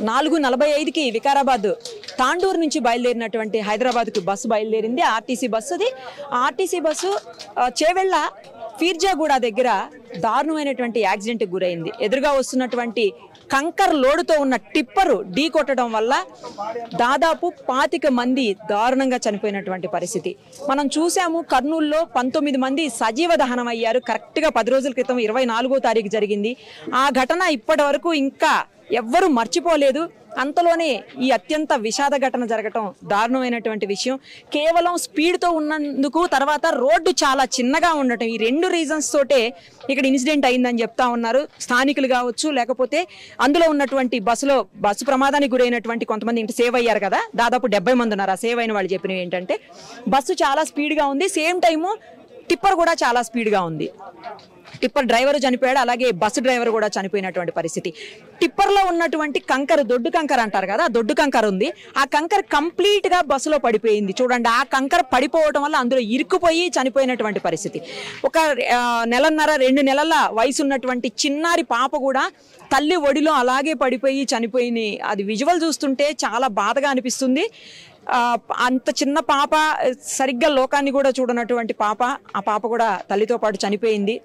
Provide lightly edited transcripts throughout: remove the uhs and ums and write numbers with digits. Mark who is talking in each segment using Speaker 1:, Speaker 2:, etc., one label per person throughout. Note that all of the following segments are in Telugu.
Speaker 1: 4:45కి వికారాబాద్ తాండూరు నుంచి బయలుదేరినటువంటి హైదరాబాద్కు బస్సు బయలుదేరింది. RTC bus. అది ఆర్టీసీ బస్సు చేవెళ్ళ ఫీర్జాగూడ దగ్గర దారుణమైనటువంటి యాక్సిడెంట్కి గురైంది. ఎదురుగా వస్తున్నటువంటి కంకర్ లోడుతో ఉన్న టిప్పరు ఢీ కొట్టడం వల్ల దాదాపు 25 మంది దారుణంగా చనిపోయినటువంటి పరిస్థితి మనం చూసాము. కర్నూలులో 19 మంది సజీవ దహనం అయ్యారు. కరెక్ట్గా 10 రోజుల క్రితం 24వ తారీఖు జరిగింది. ఆ ఘటన ఇప్పటి వరకు ఇంకా ఎవ్వరూ మర్చిపోలేదు. అంతలోనే ఈ అత్యంత విషాద ఘటన జరగటం దారుణమైనటువంటి విషయం. కేవలం స్పీడ్తో ఉన్నందుకు, తర్వాత రోడ్డు చాలా చిన్నగా ఉండటం, ఈ 2 రీజన్స్ తోటే ఇక్కడ ఇన్సిడెంట్ అయిందని చెప్తా ఉన్నారు స్థానికులు కావచ్చు, లేకపోతే అందులో ఉన్నటువంటి బస్సు ప్రమాదానికి గురైనటువంటి కొంతమంది ఇంటి సేవ్ అయ్యారు కదా, దాదాపు 70 మంది ఉన్నారు. ఆ సేవ్ అయిన వాళ్ళు చెప్పినవి ఏంటంటే బస్సు చాలా స్పీడ్గా ఉంది, సేమ్ టైము టిప్పర్ కూడా చాలా స్పీడ్గా ఉంది. టిప్పర్ డ్రైవర్ చనిపోయాడు, అలాగే బస్సు డ్రైవర్ కూడా చనిపోయినటువంటి పరిస్థితి. టిప్పర్లో ఉన్నటువంటి కంకర్, దొడ్డు కంకర్ అంటారు కదా, ఆ దొడ్డు కంకర్ ఉంది. ఆ కంకర్ కంప్లీట్గా బస్సులో పడిపోయింది. చూడండి, ఆ కంకర్ పడిపోవడం వల్ల అందులో ఇరుక్కుపోయి చనిపోయినటువంటి పరిస్థితి. ఒక 1.5-2 నెలల వయసు ఉన్నటువంటి చిన్నారి పాప కూడా తల్లి ఒడిలో అలాగే పడిపోయి చనిపోయింది. అది విజువల్ చూస్తుంటే చాలా బాధగా అనిపిస్తుంది. అంత చిన్న పాప, సరిగ్గా లోకాన్ని కూడా చూడనటువంటి పాప, ఆ పాప కూడా తల్లితో పాటు చనిపోయింది.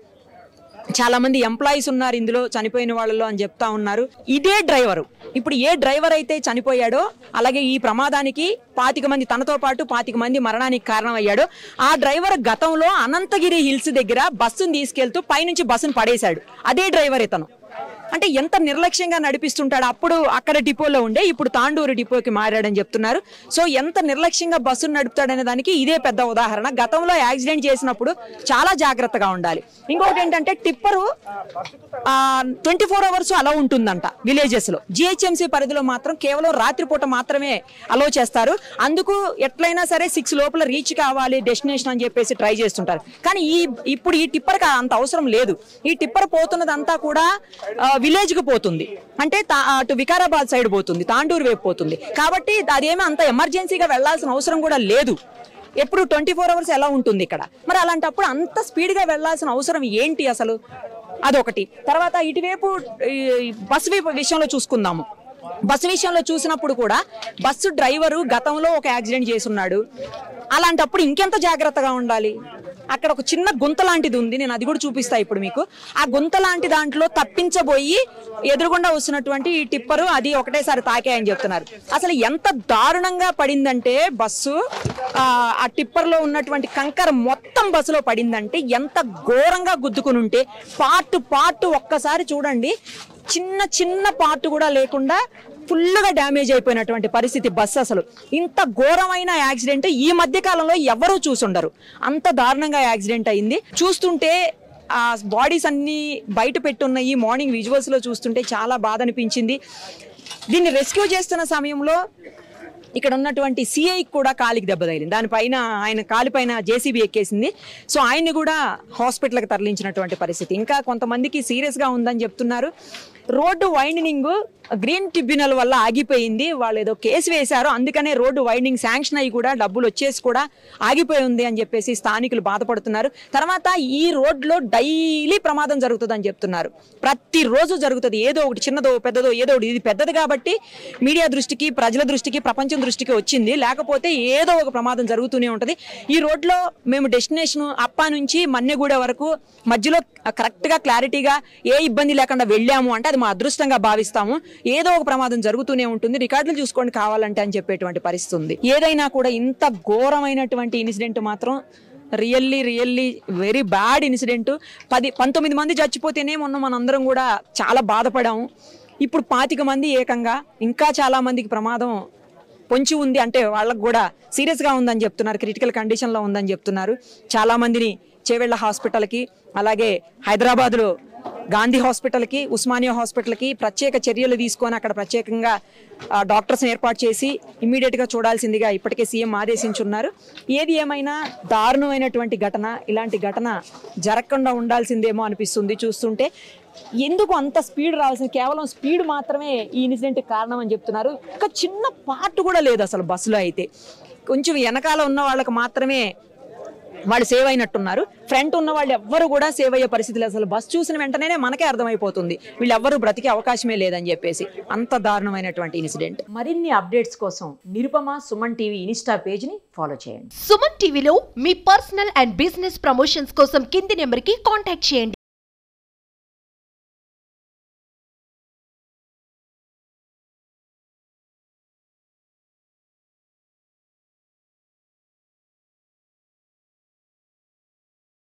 Speaker 1: చాలా మంది ఎంప్లాయీస్ ఉన్నారు ఇందులో చనిపోయిన వాళ్ళలో అని చెప్తా ఉన్నారు. ఇదే డ్రైవరు, ఇప్పుడు ఏ డ్రైవర్ అయితే చనిపోయాడో, అలాగే ఈ ప్రమాదానికి 25 మంది, తనతో పాటు 25 మంది మరణానికి కారణమయ్యాడో, ఆ డ్రైవర్ గతంలో అనంతగిరి హిల్స్ దగ్గర బస్సును తీసుకెళ్తూ పైనుంచి బస్సును పడేశాడు. అదే డ్రైవర్ ఇతను. అంటే ఎంత నిర్లక్ష్యంగా నడిపిస్తుంటాడు. అప్పుడు అక్కడ డిపోలో ఉండే, ఇప్పుడు తాండూరు డిపోకి మారాడని చెప్తున్నారు. సో ఎంత నిర్లక్ష్యంగా బస్సును నడుపుతాడనే దానికి ఇదే పెద్ద ఉదాహరణ. గతంలో యాక్సిడెంట్ చేసినప్పుడు చాలా జాగ్రత్తగా ఉండాలి. ఇంకొకటి ఏంటంటే టిప్పరు 24 అవర్స్ అలా ఉంటుందంట విలేజెస్ లో. జిహెచ్ఎంసీ పరిధిలో మాత్రం కేవలం రాత్రిపూట మాత్రమే అలో చేస్తారు. అందుకు ఎట్లయినా సరే 6 లోపల రీచ్ కావాలి డెస్టినేషన్ అని చెప్పేసి ట్రై చేస్తుంటారు. కానీ ఇప్పుడు ఈ టిప్పర్కి అంత అవసరం లేదు. ఈ టిప్పర్ పోతున్నదంతా కూడా విలేజ్ కు పోతుంది, అంటే అటు వికారాబాద్ సైడ్ పోతుంది, తాండూరు వైపు పోతుంది. కాబట్టి అదేమీ అంత ఎమర్జెన్సీగా వెళ్లాల్సిన అవసరం కూడా లేదు. ఎప్పుడు 24 అవర్స్ ఎలా ఉంటుంది ఇక్కడ? మరి అలాంటప్పుడు అంత స్పీడ్గా వెళ్లాల్సిన అవసరం ఏంటి అసలు? అదొకటి. తర్వాత ఇటువైపు బస్సు విషయంలో చూసుకుందాము. బస్సు విషయంలో చూసినప్పుడు కూడా బస్సు డ్రైవరు గతంలో ఒక యాక్సిడెంట్ చేసున్నాడు. అలాంటప్పుడు ఇంకెంత జాగ్రత్తగా ఉండాలి? అక్కడ ఒక చిన్న గుంత లాంటిది ఉంది, నేను అది కూడా చూపిస్తా ఇప్పుడు మీకు. ఆ గుంత లాంటి దాంట్లో తప్పించబోయి ఎదురుగుండా వస్తున్నటువంటి ఈ టిప్పరు అది ఒకటేసారి తాకాయని చెప్తున్నారు. అసలు ఎంత దారుణంగా పడిందంటే బస్సు, ఆ టిప్పర్లో ఉన్నటువంటి కంకర మొత్తం బస్సులో పడిందంటే ఎంత ఘోరంగా గుద్దుకుని ఉంటే, పార్ట్ ఒక్కసారి చూడండి, చిన్న పార్ట్ కూడా లేకుండా ఫుల్గా డ్యామేజ్ అయిపోయినటువంటి పరిస్థితి బస్సు. అసలు ఇంత ఘోరమైన యాక్సిడెంట్ ఈ మధ్య కాలంలో ఎవరూ చూసుండరు. అంత దారుణంగా యాక్సిడెంట్ అయింది. చూస్తుంటే ఆ బాడీస్ అన్ని బయట పెట్టున్నాయి. మార్నింగ్ విజువల్స్ లో చూస్తుంటే చాలా బాధ అనిపించింది. దీన్ని రెస్క్యూ చేస్తున్న సమయంలో ఇక్కడ ఉన్నటువంటి సిఐ కూడా కాలికి దెబ్బ తగిలింది. దానిపైన ఆయన కాలిపైన జేసీబీ ఎక్కేసింది. సో ఆయన్ని కూడా హాస్పిటల్కి తరలించినటువంటి పరిస్థితి. ఇంకా కొంతమందికి సీరియస్గా ఉందని చెప్తున్నారు. రోడ్డు వైండనింగ్ గ్రీన్ ట్రిబ్యునల్ వల్ల ఆగిపోయింది. వాళ్ళు ఏదో కేసు వేశారు, అందుకనే రోడ్డు వైండింగ్ శాంక్షన్ అయ్యి కూడా డబ్బులు వచ్చేసి కూడా ఆగిపోయి ఉంది అని చెప్పేసి స్థానికులు బాధపడుతున్నారు. తర్వాత ఈ రోడ్లో డైలీ ప్రమాదం జరుగుతుందని చెప్తున్నారు. ప్రతిరోజు జరుగుతుంది ఏదో ఒకటి, చిన్నదో పెద్దదో ఏదో ఒకటి. ఇది పెద్దది కాబట్టి మీడియా దృష్టికి, ప్రజల దృష్టికి, ప్రపంచం దృష్టికి వచ్చింది. లేకపోతే ఏదో ఒక ప్రమాదం జరుగుతూనే ఉంటుంది. ఈ రోడ్లో మేము డెస్టినేషన్ అప్పా నుంచి మన్నెగూడ వరకు మధ్యలో కరెక్ట్గా క్లారిటీగా ఏ ఇబ్బంది లేకుండా వెళ్ళాము అంటే అది మా అదృష్టంగా భావిస్తాము. ఏదో ఒక ప్రమాదం జరుగుతూనే ఉంటుంది, రికార్డులు చూసుకోండి కావాలంటే అని చెప్పేటువంటి పరిస్థితి ఉంది. ఏదైనా కూడా ఇంత ఘోరమైనటువంటి ఇన్సిడెంట్ మాత్రం రియల్లీ వెరీ బ్యాడ్ ఇన్సిడెంట్. 19 మంది చచ్చిపోతేనే మొన్న మనందరం కూడా చాలా బాధపడాము. ఇప్పుడు 25 మంది ఏకంగా, ఇంకా చాలా మందికి ప్రమాదం పొంచి ఉంది. అంటే వాళ్ళకు కూడా సీరియస్గా ఉందని చెప్తున్నారు, క్రిటికల్ కండిషన్లో ఉందని చెప్తున్నారు. చాలా మందిని చేవెళ్ళ హాస్పిటల్కి, అలాగే హైదరాబాద్లో గాంధీ హాస్పిటల్కి, ఉస్మానియా హాస్పిటల్కి ప్రత్యేక చర్యలు తీసుకొని అక్కడ ప్రత్యేకంగా డాక్టర్స్ని ఏర్పాటు చేసి ఇమ్మీడియట్గా చూడాల్సిందిగా ఇప్పటికే సీఎం ఆదేశించున్నారు. ఏది ఏమైనా దారుణమైనటువంటి ఘటన, ఇలాంటి ఘటన జరగకుండా ఉండాల్సిందేమో అనిపిస్తుంది చూస్తుంటే. ఎందుకు అంత స్పీడ్ రావాల్సింది? కేవలం స్పీడ్ మాత్రమే ఈ ఇన్సిడెంట్కి కారణం అని చెప్తున్నారు. ఒక చిన్న పార్ట్ కూడా లేదు అసలు బస్సులో. అయితే కొంచెం వెనకాల ఉన్న వాళ్ళకి మాత్రమే వాళ్ళు సేవ్ అయినట్టున్నారు. ఫ్రంట్ ఉన్న వాళ్ళు ఎవ్వరు కూడా సేవ్ అయ్యే పరిస్థితులు, అసలు బస్ చూసిన వెంటనే మనకే అర్థమైపోతుంది వీళ్ళెవ్వరూ బ్రతికే అవకాశమే లేదని చెప్పేసి. అంత దారుణమైనటువంటి ఇన్సిడెంట్. మరిన్ని అప్డేట్స్ కోసం Nirupama Suman TV Insta page ని ఫాలో చేయండి.
Speaker 2: సుమన్ టీవీలో మీ పర్సనల్ అండ్ బిజినెస్ ప్రమోషన్స్ కోసం కింది నెంబర్ కి కాంటాక్ట్ చేయండి.